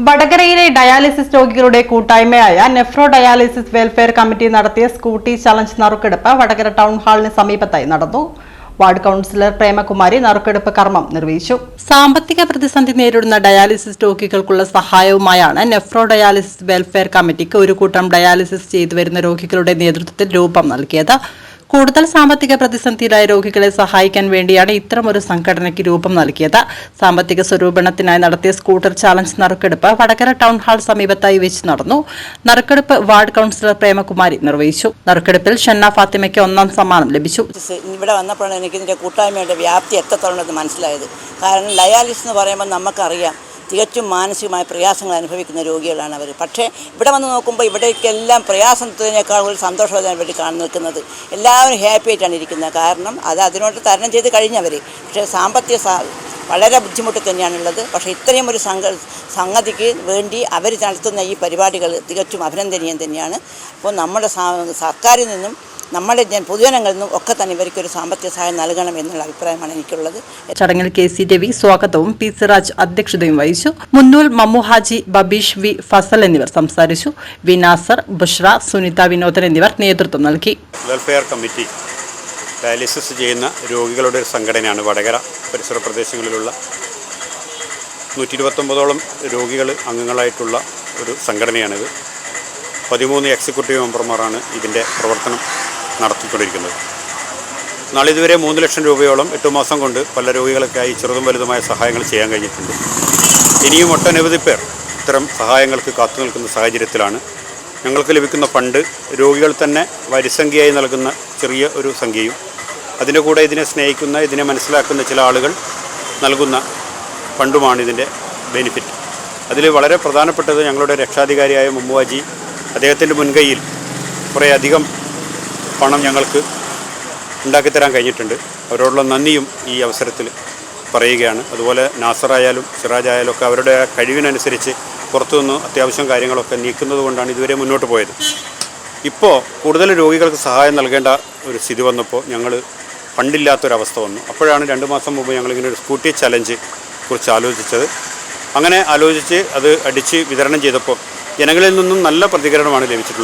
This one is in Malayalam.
വടകരയിലെ ഡയാലിസിസ് രോഗികളുടെ കൂട്ടായ്മയായ നെഫ്രോ ഡയാലിസിസ് വെൽഫെയർ കമ്മിറ്റി നടത്തിയ സ്കൂട്ടി ചലഞ്ച് നറുക്കെടുപ്പ് വടകര ടൗൺ ഹാളിന് സമീപത്തായി നടന്നു. വാർഡ് കൌൺസിലർ പ്രേമകുമാരി നറുക്കെടുപ്പ് കർമ്മം നിർവഹിച്ചു. സാമ്പത്തിക പ്രതിസന്ധി നേരിടുന്ന ഡയാലിസിസ് രോഗികൾക്കുള്ള സഹായവുമായാണ് നെഫ്രോ ഡയാലിസിസ് വെൽഫെയർ കമ്മിറ്റിക്ക് ഒരു കൂട്ടം ഡയാലിസിസ് ചെയ്തുവരുന്ന രോഗികളുടെ നേതൃത്വത്തിൽ രൂപം നൽകിയത്. കൂടുതൽ സാമ്പത്തിക പ്രതിസന്ധിയിലായ രോഗികളെ സഹായിക്കാൻ വേണ്ടിയാണ് ഇത്തരമൊരു സംഘടനയ്ക്ക് രൂപം നൽകിയത്. സാമ്പത്തിക സ്വരൂപണത്തിനായി നടത്തിയ സ്കൂട്ടർ ചാലഞ്ച് നറുക്കെടുപ്പ് വടകര ടൗൺ ഹാൾ സമീപത്തായി വെച്ച് നടന്നു. നറുക്കെടുപ്പ് വാർഡ് കൌൺസിലർ പ്രേമകുമാരി നിർവഹിച്ചു. നറുക്കെടുപ്പിൽ ഷന്ന ഫാത്തിമയ്ക്ക് 1ാം സമ്മാനം ലഭിച്ചു. ഇവിടെ വന്നപ്പോഴാണ് എനിക്ക് ഇതിൻ്റെ കൂട്ടായ്മയുടെ വ്യാപ്തി എത്രത്തോളം മനസ്സിലായത്. കാരണം ഡയാലിസിസ് എന്ന് പറയുമ്പോൾ നമുക്കറിയാം തികച്ചും മാനസികമായ പ്രയാസങ്ങൾ അനുഭവിക്കുന്ന രോഗികളാണ് അവർ. പക്ഷേ ഇവിടെ വന്ന് നോക്കുമ്പോൾ ഇവിടേക്കെല്ലാം പ്രയാസത്തിനേക്കാൾ ഒരു സന്തോഷവതിനെ വേണ്ടി നിൽക്കുന്നത്. എല്ലാവരും ഹാപ്പി ആയിട്ടാണ് ഇരിക്കുന്നത്. കാരണം അതിനോട് തരണം ചെയ്ത് കഴിഞ്ഞവർ. പക്ഷേ വളരെ ബുദ്ധിമുട്ട് തന്നെയാണുള്ളത്. പക്ഷേ ഇത്രയും ഒരു സംഗതിക്ക് വേണ്ടി അവർ നടത്തുന്ന ഈ പരിപാടികൾ തികച്ചും അഭിനന്ദനീയം തന്നെയാണ്. അപ്പോൾ നമ്മുടെ സർക്കാരിൽ നിന്നും നമ്മുടെ പൊതുജനങ്ങളിൽ നിന്നും ഒക്കെ തന്നെ ഇവർക്കൊരു സാമ്പത്തിക സഹായം നൽകണം എന്നുള്ള അഭിപ്രായമാണ് എനിക്കുള്ളത്. ചടങ്ങിൽ കെ സി രവി സ്വാഗതവും പി സിറാജ് അധ്യക്ഷതയും വഹിച്ചു. മുന്നൂൽ മമ്മു ഹാജി, ബബീഷ് വി ഫസൽ എന്നിവർ സംസാരിച്ചു. വി നാസർ, ബുഷ്ര, സുനിത വിനോദൻ എന്നിവർ നേതൃത്വം നൽകി. വെൽഫെയർ കമ്മിറ്റി ഡയാലിസിസ് ചെയ്യുന്ന രോഗികളുടെ ഒരു സംഘടനയാണ്. വടകര പരിസര പ്രദേശങ്ങളിലുള്ള 129ഓളം രോഗികൾ അംഗങ്ങളായിട്ടുള്ള ഒരു സംഘടനയാണിത്. 13 എക്സിക്യൂട്ടീവ് മെമ്പർമാരാണ് ഇതിൻ്റെ പ്രവർത്തനം നടത്തിക്കൊണ്ടിരിക്കുന്നത്. നാളിതുവരെ 3 ലക്ഷം രൂപയോളം 8 മാസം കൊണ്ട് പല രോഗികൾക്കായി ചെറുതും വലുതുമായ സഹായങ്ങൾ ചെയ്യാൻ കഴിഞ്ഞിട്ടുണ്ട്. ഇനിയും ഒട്ടനവധി പേർ ഇത്തരം സഹായങ്ങൾക്ക് കാത്തു നിൽക്കുന്ന സാഹചര്യത്തിലാണ്. ഞങ്ങൾക്ക് ലഭിക്കുന്ന ഫണ്ട് രോഗികൾ തന്നെ വരിസംഖ്യയായി നൽകുന്ന ചെറിയ ഒരു സംഖ്യയും അതിൻ്റെ കൂടെ ഇതിനെ സ്നേഹിക്കുന്ന, ഇതിനെ മനസ്സിലാക്കുന്ന ചില ആളുകൾ നൽകുന്ന ഫണ്ടുമാണ് ഇതിൻ്റെ ബെനിഫിറ്റ്. അതിൽ വളരെ പ്രധാനപ്പെട്ടത് ഞങ്ങളുടെ രക്ഷാധികാരിയായ മുമ്മുവാജി അദ്ദേഹത്തിൻ്റെ മുൻകൈയിൽ കുറേ അധികം പണം ഞങ്ങൾക്ക് ഉണ്ടാക്കിത്തരാൻ കഴിഞ്ഞിട്ടുണ്ട്. അവരോടുള്ള നന്ദിയും ഈ അവസരത്തിൽ പറയുകയാണ്. അതുപോലെ നാസറായാലും സിറാജായാലും ഒക്കെ അവരുടെ കഴിവിനനുസരിച്ച് പുറത്തുനിന്ന് അത്യാവശ്യം കാര്യങ്ങളൊക്കെ നീക്കുന്നത് കൊണ്ടാണ് ഇതുവരെ മുന്നോട്ട് പോയത്. ഇപ്പോൾ കൂടുതൽ രോഗികൾക്ക് സഹായം നൽകേണ്ട ഒരു സ്ഥിതി വന്നപ്പോൾ ഞങ്ങൾ ഫണ്ടില്ലാത്തൊരവസ്ഥ വന്നു. അപ്പോഴാണ് 2 മാസം മുമ്പ് ഞങ്ങളിങ്ങനെ ഒരു സ്കൂട്ടി ചലഞ്ച് കുറിച്ച് ആലോചിച്ചത്. അങ്ങനെ ആലോചിച്ച് അത് അടിച്ച് വിതരണം ചെയ്തപ്പോൾ ജനങ്ങളിൽ നിന്നും നല്ല പ്രതികരണമാണ് ലഭിച്ചിട്ടുള്ളത്.